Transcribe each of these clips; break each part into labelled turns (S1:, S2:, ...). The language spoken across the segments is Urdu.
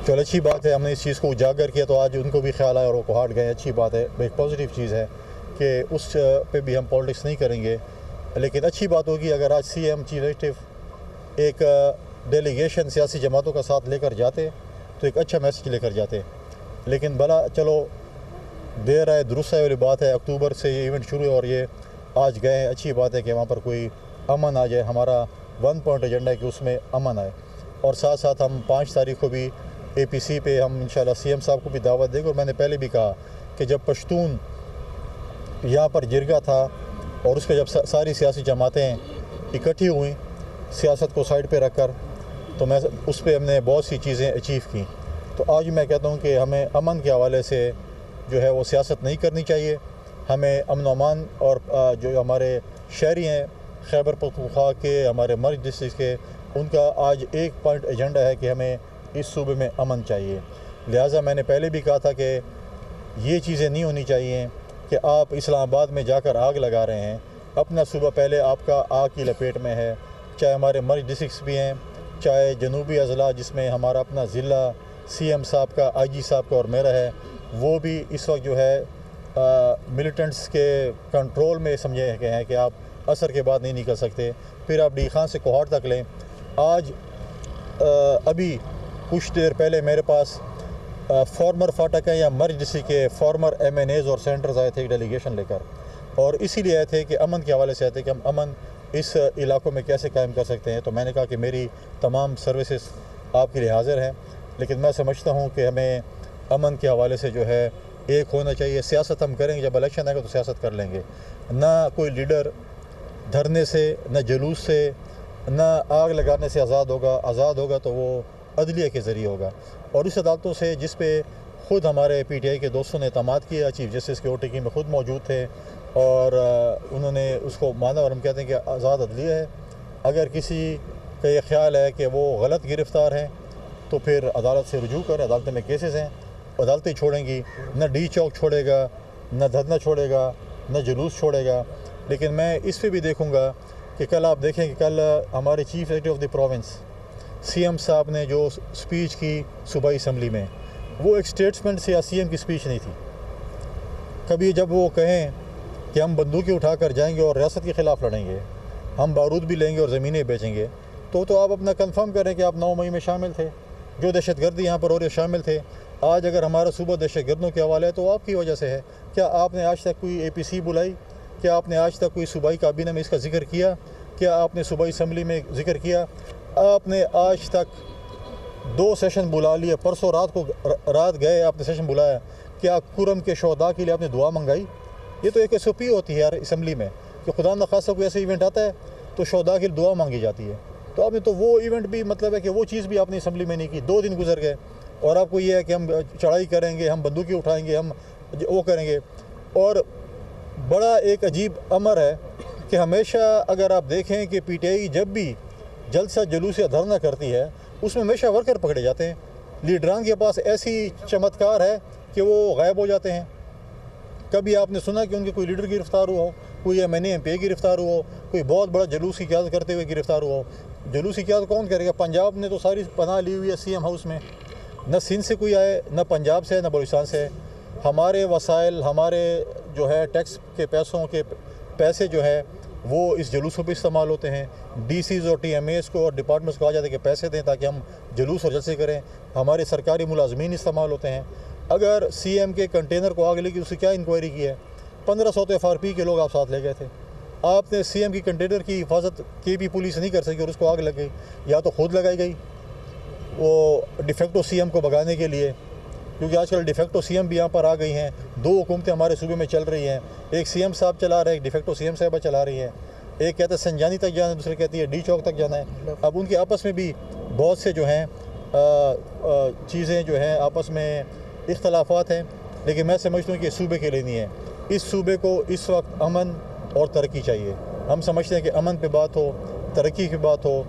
S1: چلو اچھی بات ہے، ہم نے اس چیز کو اجاگر کیا تو آج ان کو بھی خیال آیا اور وہ کوہاٹ گئے، اچھی بات ہے، ایک پازیٹیو چیز ہے کہ اس پہ بھی ہم پالیٹکس نہیں کریں گے. لیکن اچھی بات ہوگی اگر آج سی ایم چیف ایگزیکٹو ایک ڈیلیگیشن سیاسی جماعتوں کا ساتھ لے کر جاتے تو ایک اچھا میسج لے کر جاتے. لیکن بھلا چلو دیر آئے درست ہے والی بات ہے، اکتوبر سے یہ ایونٹ شروع ہے اور یہ آج گئے ہیں، اچھی بات ہے کہ وہاں پر کوئی امن آ جائے. ہمارا 1 پوائنٹ ایجنڈا ہے کہ اس میں امن آئے، اور ساتھ ساتھ ہم 5 تاریخ کو بھی APC پہ ہم انشاءاللہ سی ایم صاحب کو بھی دعوت دیں گے. اور میں نے پہلے بھی کہا کہ جب پشتون یہاں پر جرگہ تھا اور اس پہ جب ساری سیاسی جماعتیں اکٹھی ہوئیں سیاست کو سائڈ پہ رکھ کر، تو میں اس پہ ہم نے بہت سی چیزیں اچیو کیں. تو آج میں کہتا ہوں کہ ہمیں امن کے حوالے سے جو ہے وہ سیاست نہیں کرنی چاہیے. ہمیں امن و امان اور جو ہمارے شہری ہیں خیبر پختونخوا کے، ہمارے مرج ڈسٹرکٹ کے، ان کا آج 1 پوائنٹ ایجنڈا ہے کہ ہمیں اس صوبے میں امن چاہیے. لہٰذا میں نے پہلے بھی کہا تھا کہ یہ چیزیں نہیں ہونی چاہیے کہ آپ اسلام آباد میں جا کر آگ لگا رہے ہیں. اپنا صوبہ پہلے آپ کا آگ کی لپیٹ میں ہے، چاہے ہمارے مرج ڈسٹرکٹس بھی ہیں، چاہے جنوبی اضلاع جس میں ہمارا اپنا ضلع CM صاحب کا، IG صاحب کا اور میرا ہے، وہ بھی اس وقت جو ہے ملیٹنٹس کے کنٹرول میں سمجھے گئے ہیں کہ آپ عصر کے بعد نہیں نکل سکتے. پھر آپ ڈی خان سے کوہاٹ تک لیں. آج ابھی کچھ دیر پہلے میرے پاس فارمر فاٹک ہے یا مرج ڈسٹرکٹ کے فارمر MNAs اور سینٹرز آئے تھے ڈیلیگیشن لے کر، اور اسی لیے آئے تھے کہ امن کے حوالے سے آئے تھے کہ ہم امن اس علاقوں میں کیسے قائم کر سکتے ہیں. تو میں نے کہا کہ میری تمام سروسز آپ کے لیے حاضر ہیں، لیکن میں سمجھتا ہوں کہ ہمیں امن کے حوالے سے جو ہے ایک ہونا چاہیے. سیاست ہم کریں گے، جب الیکشن آئے گا تو سیاست کر لیں گے. نہ کوئی لیڈر دھرنے سے، نہ جلوس سے، نہ آگ لگانے سے آزاد ہوگا تو وہ عدلیہ کے ذریعے ہوگا. اور اس عدالتوں سے جس پہ خود ہمارے PTI کے دوستوں نے اعتماد کیا، چیف جسٹس کے OTK میں خود موجود تھے اور انہوں نے اس کو مانا، اور ہم کہتے ہیں کہ آزاد عدلیہ ہے. اگر کسی کا یہ خیال ہے کہ وہ غلط گرفتار ہیں تو پھر عدالت سے رجوع کریں. عدالتیں میں کیسز ہیں، عدالتیں چھوڑیں گی. نہ ڈی چوک چھوڑے گا، نہ دھرنا چھوڑے گا، نہ جلوس چھوڑے گا. لیکن میں اس پہ بھی دیکھوں گا کہ کل آپ دیکھیں کہ کل ہمارے chief executive of the province CM صاحب نے جو سپیچ کی صوبائی اسمبلی میں، وہ ایک سٹیٹسمنٹ سے یا CM کی سپیچ نہیں تھی. کبھی جب وہ کہیں کہ ہم بندوقیں اٹھا کر جائیں گے اور ریاست کے خلاف لڑیں گے، ہم بارود بھی لیں گے اور زمینیں بیچیں گے، تو آپ اپنا کنفرم کریں کہ آپ 9 مئی میں شامل تھے. جو دہشت گردی یہاں پر ہو رہی شامل تھے. آج اگر ہمارا صوبہ دہشت گردوں کے حوالے ہے تو آپ کی وجہ سے ہے. کیا آپ نے آج تک کوئی APC بلائی؟ کیا آپ نے آج تک کوئی صوبائی کابینہ میں اس کا ذکر کیا؟ کیا آپ نے صوبائی اسمبلی میں ذکر کیا؟ آپ نے آج تک 2 سیشن بلا لیے. پرسوں رات گئے آپ نے سیشن بلایا. کیا کرم کے شہداء کے لیے آپ نے دعا منگائی؟ یہ تو ایک SOP ہوتی ہے یار اسمبلی میں کہ خدا نخواستہ کوئی ایسا ایونٹ آتا ہے تو شہداء کے لیے دعا مانگی جاتی ہے. تو آپ نے تو وہ ایونٹ بھی مطلب ہے کہ وہ چیز بھی آپ نے اسمبلی میں نہیں کی. 2 دن گزر گئے اور آپ کو یہ ہے کہ ہم چڑھائی کریں گے، ہم بندوقیں اٹھائیں گے، ہم وہ کریں گے. اور بڑا ایک عجیب امر ہے کہ ہمیشہ اگر آپ دیکھیں کہ PTI جب بھی جلسہ جلوس یا دھرنا کرتی ہے اس میں ہمیشہ ورکر پکڑے جاتے ہیں. لیڈران کے پاس ایسی چمتکار ہے کہ وہ غائب ہو جاتے ہیں. کبھی آپ نے سنا کہ ان کے کوئی لیڈر گرفتار ہوا ہو، کوئی MNA MP گرفتار ہوا ہو، کوئی بہت بڑا جلوس کی قیادت کرتے ہوئے گرفتار ہوا ہو؟ جلوس کی قیادت کون کرے گا؟ پنجاب نے تو ساری پناہ لی ہوئی ہے CM ہاؤس میں. نہ سندھ سے کوئی آئے، نہ پنجاب سے، نہ بلوچستان سے. ہمارے وسائل، ہمارے جو ہے ٹیکس کے پیسے جو ہے وہ اس جلوسوں پہ استعمال ہوتے ہیں. DCs اور TMAs کو اور ڈپارٹمنٹس کو کہا جاتا ہے کہ پیسے دیں تاکہ ہم جلوس اور جلسے کریں. ہمارے سرکاری ملازمین استعمال ہوتے ہیں. اگر CM کے کنٹینر کو آگ لگی اس سے کیا انکوائری کی ہے؟ 1500 تو FRP کے لوگ آپ ساتھ لے گئے تھے. آپ نے CM کی کنٹینر کی حفاظت KP پولیس نہیں کر سکی اور اس کو آگ لگ گئی. یا تو خود لگائی گئی وہ ڈیفیکٹو CM کو بھگانے کے لیے، کیونکہ آج کل ڈیفیکٹو CM بھی یہاں پر آ گئی ہیں. 2 حکومتیں ہمارے صوبے میں چل رہی ہیں. ایک CM صاحب چلا رہے ہیں، ایک ڈیفیکٹو CM صاحبہ چلا رہی ہیں. ایک کہتا ہے سنجانی تک جانا ہے، دوسرے کہتی ہے ڈی چوک تک جانا ہے. اب ان کے آپس میں بھی بہت سے جو ہیں چیزیں جو ہیں آپس میں اختلافات ہیں. لیکن میں سمجھتا ہوں کہ صوبے کے لیے نہیں ہے. اس صوبے کو اس وقت امن اور ترقی چاہیے. ہم سمجھتے ہیں کہ امن پہ بات ہو، ترقی کی بات ہو.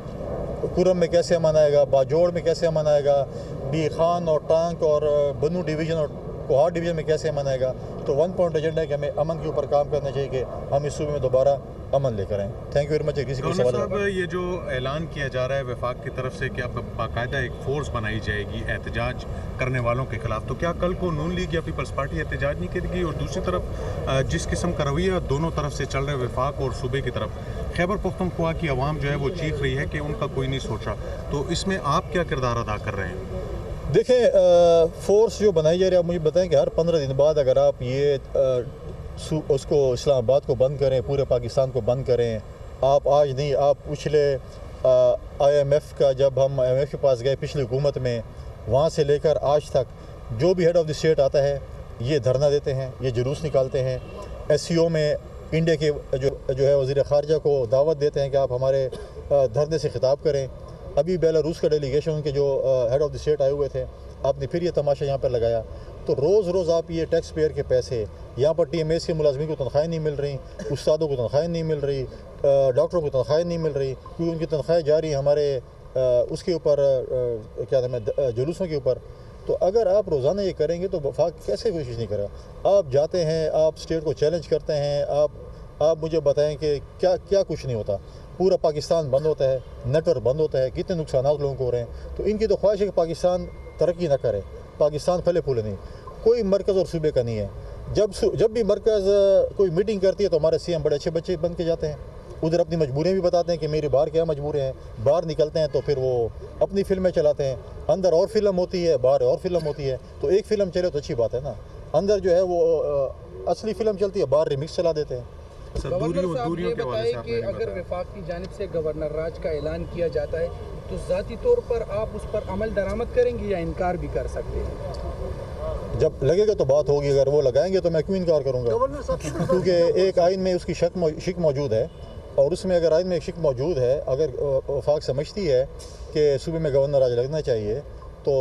S1: کرم میں کیسے امن آئے گا، باجوڑ میں کیسے امن آئے گا، ڈی خان اور ٹانک اور بنو ڈویژن اور کوہاٹ ڈویژن میں کیسے امن آئے گا. تو 1 پوائنٹ ایجنڈا ہے کہ ہمیں امن کے اوپر کام کرنا چاہیے کہ ہم اس صوبے میں دوبارہ امن لے کر آئیں. Thank you very much. کسی کو
S2: گورنر
S1: سوال ہے؟
S2: صاحب یہ جو اعلان کیا جا رہا ہے وفاق کی طرف سے کہ اب باقاعدہ ایک فورس بنائی جائے گی احتجاج کرنے والوں کے خلاف، تو کیا کل کو نون لیگ یا پیپلز پارٹی احتجاج نہیں کرے گی؟ اور دوسری طرف جس قسم کا رویہ دونوں طرف سے چل رہا ہے وفاق اور صوبے کی طرف، خیبر پختونخوا کی عوام جو ہے وہ چیخ رہی ہے کہ ان کا کوئی نہیں سوچ رہا، تو اس میں آپ کیا کردار ادا کر رہے ہیں؟
S1: دیکھیں فورس جو بنائی جا رہی ہے، آپ مجھے بتائیں کہ ہر 15 دن بعد اگر آپ یہ اس کو اسلام آباد کو بند کریں، پورے پاکستان کو بند کریں. آپ آج نہیں، آپ پچھلے IMF کا جب ہم IMF کے پاس گئے پچھلی حکومت میں، وہاں سے لے کر آج تک جو بھی ہیڈ آف دی اسٹیٹ آتا ہے یہ دھرنا دیتے ہیں، یہ جلوس نکالتے ہیں. SCO میں انڈیا کے جو ہے وزیر خارجہ کو دعوت دیتے ہیں کہ آپ ہمارے دھرنے سے خطاب کریں. ابھی بیلاروس کا ڈیلیگیشن ان کے جو ہیڈ آف دی اسٹیٹ آئے ہوئے تھے، آپ نے پھر یہ تماشا یہاں پر لگایا. تو روز روز آپ یہ ٹیکس پیئر کے پیسے، یہاں پر TMS کے ملازمین کو تنخواہیں نہیں مل رہی، استادوں کو تنخواہیں نہیں مل رہی، ڈاکٹروں کو تنخواہیں نہیں مل رہی، کیونکہ ان کی تنخواہیں جاری ہمارے اس کے اوپر کیا نام ہے جلوسوں کے اوپر. تو اگر آپ روزانہ یہ کریں گے تو وفاق کیسے کوشش نہیں کرے گا؟ آپ جاتے ہیں، آپ اسٹیٹ کو چیلنج کرتے ہیں، آپ مجھے بتائیں کہ کیا کچھ نہیں ہوتا. پورا پاکستان بند ہوتا ہے، نیٹ ورک بند ہوتا ہے، کتنے نقصانات لوگوں کو ہو رہے ہیں. تو ان کی تو خواہش ہے کہ پاکستان ترقی نہ کرے، پاکستان پھلے پھولے نہیں. کوئی مرکز اور صوبے کا نہیں ہے. جب بھی مرکز کوئی میٹنگ کرتی ہے تو ہمارے CM بڑے اچھے بچے بن کے جاتے ہیں، ادھر اپنی مجبوریاں بھی بتاتے ہیں کہ میری باہر کیا مجبوریں ہیں. باہر نکلتے ہیں تو پھر وہ اپنی فلمیں چلاتے ہیں. اندر اور فلم ہوتی ہے، باہر اور فلم ہوتی ہے. تو ایک فلم چلے تو اچھی بات ہے نا. اندر جو ہے وہ اصلی فلم چلتی ہے، باہر ریمکس چلا دیتے ہیں.
S3: گورنر صاحب یہ بتائیں کہ اگر وفاق کی جانب سے گورنر راج کا اعلان کیا جاتا ہے تو ذاتی طور پر آپ اس پر عمل درآمد کریں گے یا انکار بھی کر سکتے ہیں؟
S1: جب لگے گا تو بات ہوگی. اگر وہ لگائیں گے تو میں کیوں انکار کروں گا؟ کیونکہ ایک آئین میں اس کی شک موجود ہے، اور اس میں اگر آئین میں ایک شک موجود ہے، اگر وفاق سمجھتی ہے کہ صوبے میں گورنر راج لگنا چاہیے تو